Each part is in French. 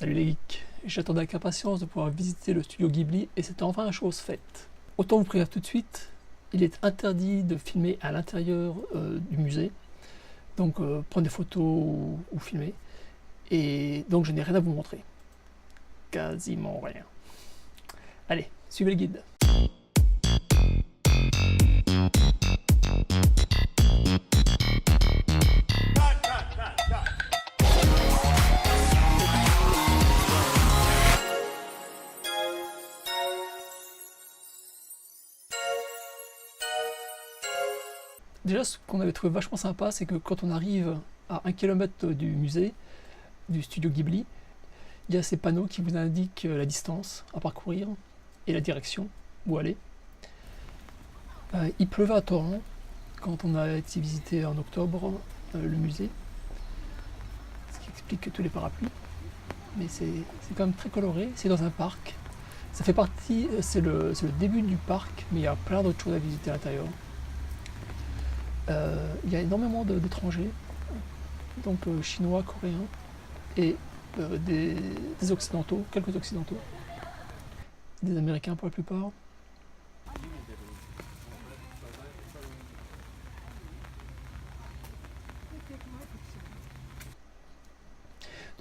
Salut les geeks, j'attendais avec impatience de pouvoir visiter le studio Ghibli et c'était enfin une chose faite. Autant vous prévenir tout de suite, il est interdit de filmer à l'intérieur du musée, donc prendre des photos ou filmer, et donc je n'ai rien à vous montrer. Quasiment rien. Allez, suivez le guide. Déjà, ce qu'on avait trouvé vachement sympa, c'est que quand on arrive à 1 km du musée, du studio Ghibli, il y a ces panneaux qui vous indiquent la distance à parcourir et la direction où aller. Il pleuvait à torrent quand on a été visiter en octobre le musée, ce qui explique tous les parapluies. Mais c'est quand même très coloré, c'est dans un parc. Ça fait partie, c'est le début du parc, mais il y a plein d'autres choses à visiter à l'intérieur. Il y a énormément d'étrangers, donc chinois, coréens et des occidentaux, quelques occidentaux, des américains pour la plupart.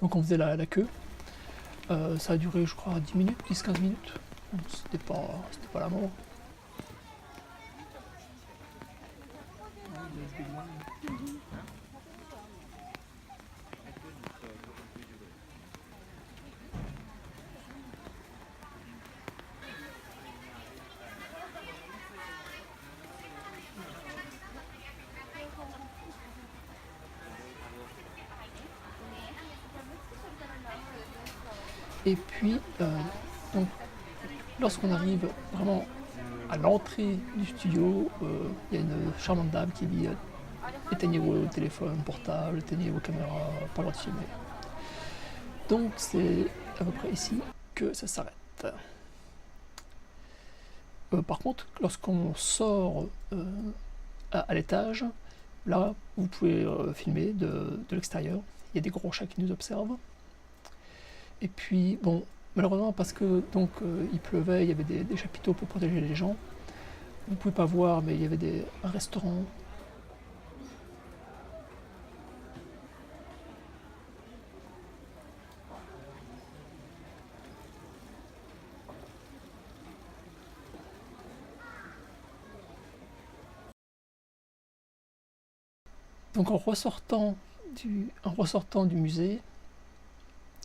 Donc on faisait la queue, ça a duré je crois 10 minutes, 10-15 minutes, donc c'était pas la mort. Et puis, donc, lorsqu'on arrive vraiment à l'entrée du studio, il y a une charmante dame qui dit éteignez vos téléphones portables, éteignez vos caméras, pas le droit de filmer. Donc c'est à peu près ici que ça s'arrête. Par contre, lorsqu'on sort à l'étage, là vous pouvez filmer de l'extérieur. Il y a des gros chats qui nous observent. Et puis, bon, malheureusement, parce que donc il pleuvait, il y avait des chapiteaux pour protéger les gens. Vous ne pouvez pas voir, mais il y avait un restaurant. Donc en ressortant du musée,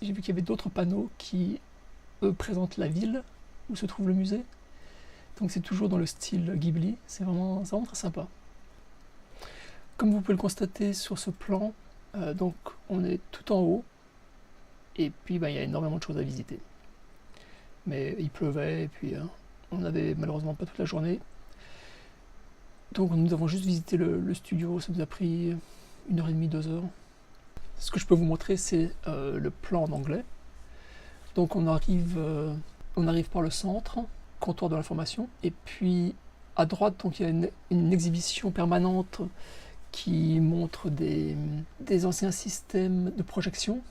j'ai vu qu'il y avait d'autres panneaux qui, eux, présentent la ville où se trouve le musée. Donc c'est toujours dans le style Ghibli, c'est vraiment très sympa. Comme vous pouvez le constater sur ce plan, donc on est tout en haut, et puis il y a énormément de choses à visiter. Mais il pleuvait, et puis on n'avait malheureusement pas toute la journée. Donc nous avons juste visité le studio, ça nous a pris 1h30, 2 heures. Ce que je peux vous montrer, c'est le plan en anglais. Donc on arrive par le centre, comptoir de l'information, et puis à droite, donc, il y a une exhibition permanente qui montre des anciens systèmes de projection.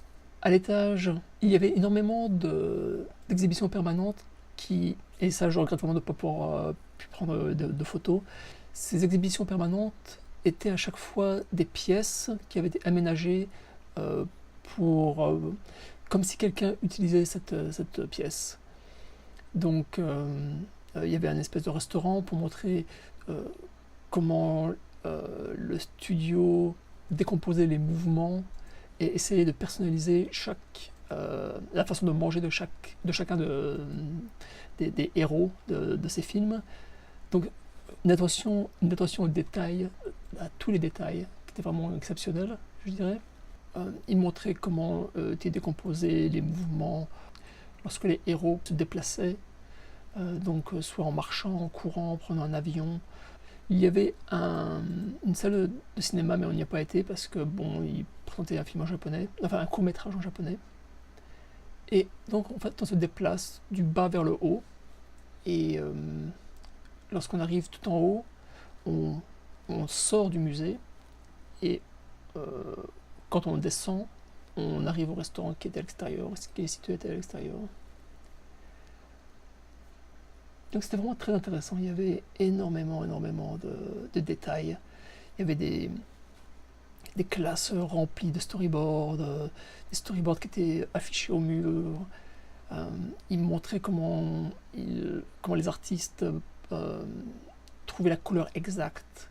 À l'étage, il y avait énormément d'exhibitions permanentes et ça je regrette vraiment de ne pas pouvoir pu prendre de photos. Ces exhibitions permanentes étaient à chaque fois des pièces qui avaient été aménagées comme si quelqu'un utilisait cette pièce. Donc il y avait un espèce de restaurant pour montrer comment le studio décomposait les mouvements et essayait de personnaliser la façon de manger de chacun des héros de ces films. Donc une attention au détail, à tous les détails, qui était vraiment exceptionnel, je dirais. Il montrait comment étaient décomposés les mouvements lorsque les héros se déplaçaient, donc soit en marchant, en courant, en prenant un avion. Il y avait une salle de cinéma, mais on n'y a pas été parce que bon, il présentait un film en japonais, enfin un court-métrage en japonais. Et donc en fait, on se déplace du bas vers le haut, et lorsqu'on arrive tout en haut, on sort du musée, et quand on descend, on arrive au restaurant qui est à l'extérieur, qui est situé à l'extérieur. Donc c'était vraiment très intéressant, il y avait énormément de détails. Il y avait des classes remplies de storyboards, des storyboards qui étaient affichés au mur. Il montrait comment les artistes trouvaient la couleur exacte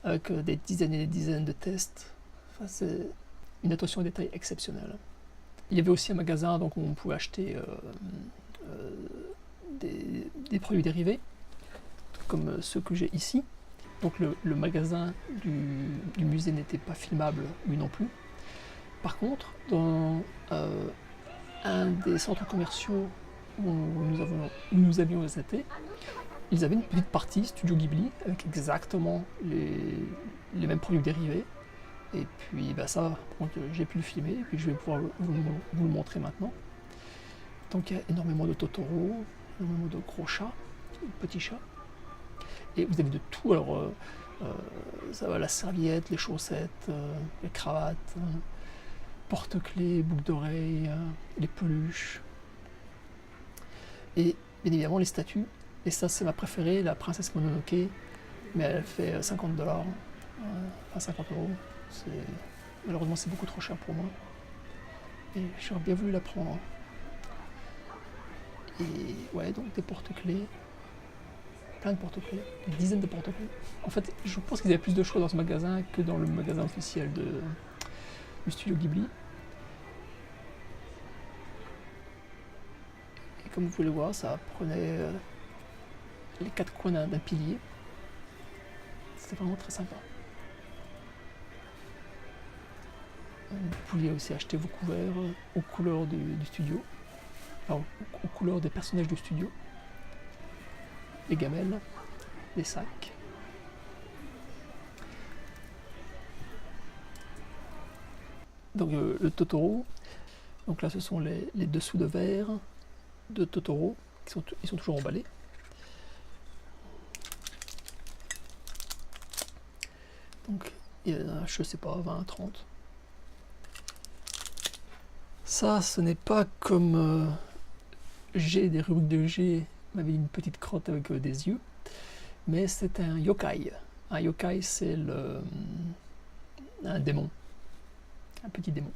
avec des dizaines et des dizaines de tests. Enfin, c'est une attention au détail exceptionnelle. Il y avait aussi un magasin donc, où on pouvait acheter des produits dérivés, comme ceux que j'ai ici. Donc le magasin du musée n'était pas filmable, lui non plus. Par contre, dans un des centres commerciaux où nous avions été, ils avaient une petite partie Studio Ghibli avec exactement les mêmes produits dérivés. Et puis ça, j'ai pu le filmer et puis je vais pouvoir vous le montrer maintenant. Donc il y a énormément de Totoro, énormément de gros chats, de petits chats. Et vous avez de tout, alors ça va, la serviette, les chaussettes, les cravates, porte-clés, boucles d'oreilles, les peluches. Et bien évidemment les statues. Et ça c'est ma préférée, la princesse Mononoke, mais elle fait 50 $, enfin 50 €. Malheureusement c'est beaucoup trop cher pour moi. Et j'aurais bien voulu la prendre. Et ouais, donc des porte-clés. Plein de porte-clés, des dizaines de porte-clés. En fait, je pense qu'ils avaient plus de choix dans ce magasin que dans le magasin officiel du studio Ghibli. Et comme vous pouvez le voir, ça prenait les 4 coins d'un pilier. C'était vraiment très sympa. Vous pouviez aussi acheter vos couverts aux couleurs du studio, enfin, aux couleurs des personnages du studio. Les gamelles, les sacs. Donc le Totoro, donc là ce sont les dessous de verre de Totoro, ils sont toujours emballés. Donc il y en a, je sais pas, 20, 30. Ça, ce n'est pas comme G, des rubriques de G, m'avait une petite crotte avec des yeux, mais c'est un yokai. Un yokai, c'est un démon, un petit démon,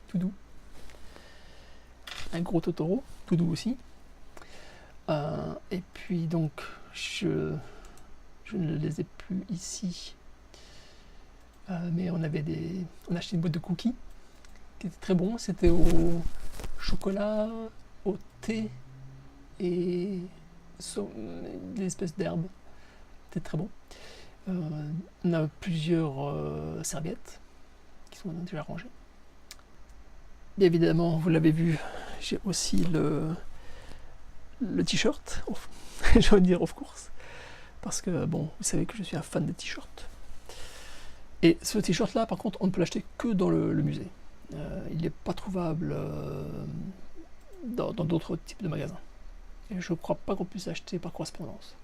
tout doux. Un gros Totoro, tout doux aussi. Et puis donc, je ne les ai plus ici, mais on a acheté une boîte de cookies qui était très bon. C'était au chocolat, au thé et des espèces d'herbes. C'était très bon. On a plusieurs serviettes qui sont déjà rangées. Bien évidemment, vous l'avez vu, j'ai aussi le t-shirt, j'ai envie de dire of course, parce que bon, vous savez que je suis un fan des t-shirts. Et ce t-shirt là, par contre, on ne peut l'acheter que dans le musée. Il n'est pas trouvable dans d'autres types de magasins. Et je ne crois pas qu'on puisse l'acheter par correspondance.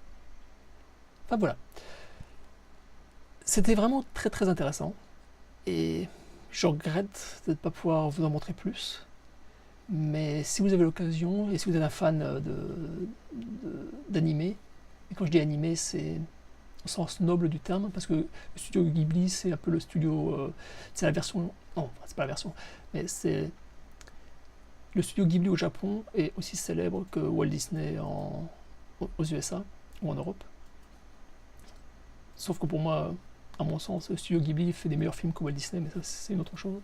Enfin voilà. C'était vraiment très très intéressant. Et je regrette de ne pas pouvoir vous en montrer plus. Mais si vous avez l'occasion, et si vous êtes un fan d'animé, et quand je dis animé, c'est au sens noble du terme, parce que le studio Ghibli, c'est un peu le studio... c'est la version... Non, c'est pas la version, mais c'est... Le studio Ghibli au Japon est aussi célèbre que Walt Disney aux USA ou en Europe. Sauf que pour moi, à mon sens, le studio Ghibli fait des meilleurs films que Walt Disney, mais ça c'est une autre chose.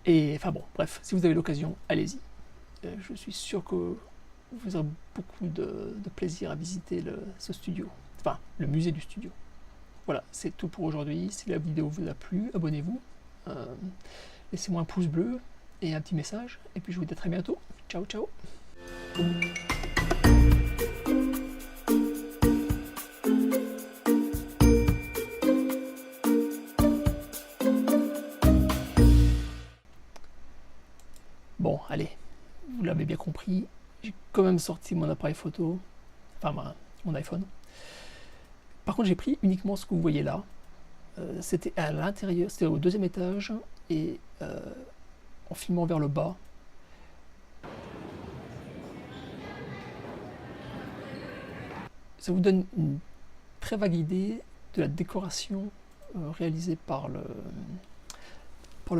Et enfin bon, bref, si vous avez l'occasion, allez-y. Je suis sûr que vous aurez beaucoup de plaisir à visiter ce studio, enfin le musée du studio. Voilà, c'est tout pour aujourd'hui. Si la vidéo vous a plu, abonnez-vous, laissez-moi un pouce bleu et un petit message, et puis je vous dis à très bientôt. Ciao, ciao. Bon, allez, vous l'avez bien compris, j'ai quand même sorti mon appareil photo, enfin mon iPhone. Par contre, j'ai pris uniquement ce que vous voyez là. C'était à l'intérieur, c'était au 2e étage, et en filmant vers le bas, ça vous donne une très vague idée de la décoration réalisée par le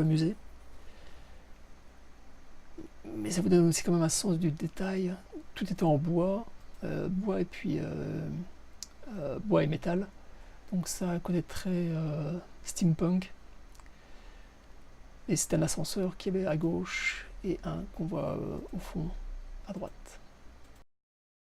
musée. Mais ça vous donne aussi quand même un sens du détail. Tout était en bois, bois et puis bois et métal. Donc ça a un côté très steampunk. Et c'est un ascenseur qui avait à gauche et un qu'on voit au fond à droite.